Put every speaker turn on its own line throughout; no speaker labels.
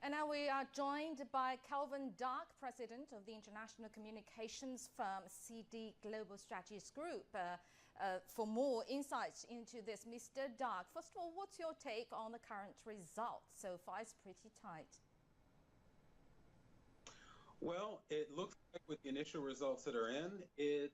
And now we are joined by Calvin Dark, president of the international communications firm CD Global Strategies Group, for more insights into this. Mr. Dark, first of all, what's your take on the current results? So far, it's pretty tight.
Well, it looks like with the initial results that are in, it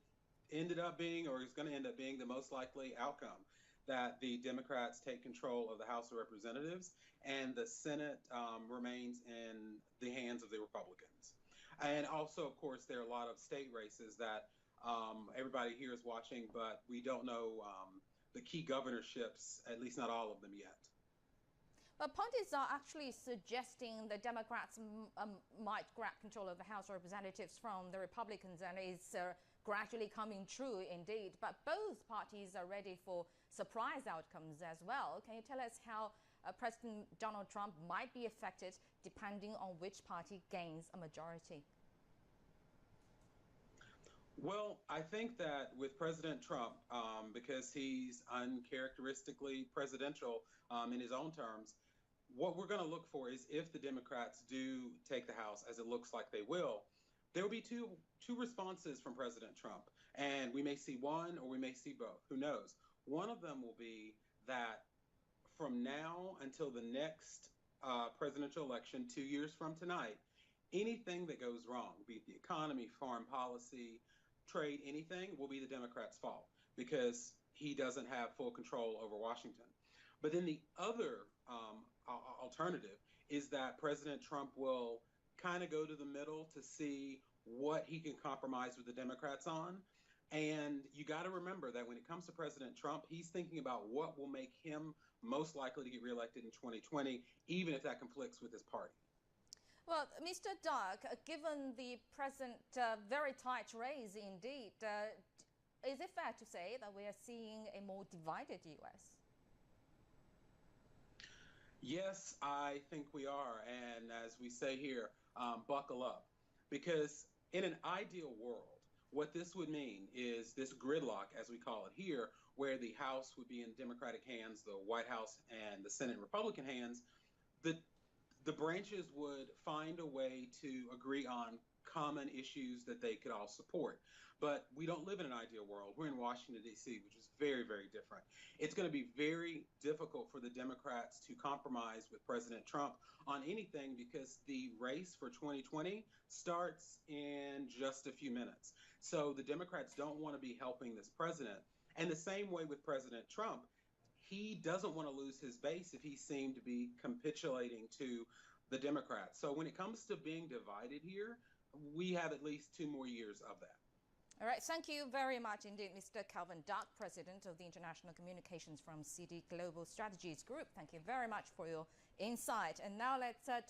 ended up being, or is going to end up being, the most likely outcome, that the Democrats take control of the House of Representatives and the Senate remains in the hands of the Republicans. And also, of course, there are a lot of state races that everybody here is watching, but we don't know the key governorships, at least not all of them yet.
But pundits are actually suggesting the Democrats might grab control of the House of Representatives from the Republicans, and it's gradually coming true indeed. But both parties are ready for surprise outcomes as well. Can you tell us how President Donald Trump might be affected depending on which party gains a majority?
Well, I think that with President Trump, because he's uncharacteristically presidential in his own terms, what we're going to look for is, if the Democrats do take the House, as it looks like they will, there will be two responses from President Trump. And we may see one or we may see both. Who knows? One of them will be that from now until the next presidential election, 2 years from tonight, anything that goes wrong, be it the economy, foreign policy, trade, anything, will be the Democrats' fault because he doesn't have full control over Washington. But then the other alternative is that President Trump will kind of go to the middle to see what he can compromise with the Democrats on. And you got to remember that when it comes to President Trump, he's thinking about what will make him most likely to get reelected in 2020, even if that conflicts with his party.
Well, Mr. Dark, given the present very tight race indeed, is it fair to say that we are seeing a more divided U.S.?
Yes, I think we are. And as we say here, buckle up. Because in an ideal world, what this would mean is this gridlock, as we call it here, where the House would be in Democratic hands, the White House and the Senate in Republican hands, the branches would find a way to agree on common issues that they could all support. But we don't live in an ideal world. We're in Washington, D.C., which is very, very different. It's going to be very difficult for the Democrats to compromise with President Trump on anything because the race for 2020 starts in just a few minutes. So the Democrats don't want to be helping this president. And the same way with President Trump, he doesn't want to lose his base if he seemed to be capitulating to the Democrats. So when it comes to being divided here, we have at least 2 more years of that.
All right. Thank you very much indeed, Mr. Calvin Dark, president of the international communications firm CD Global Strategies Group. Thank you very much for your insight. And now let's turn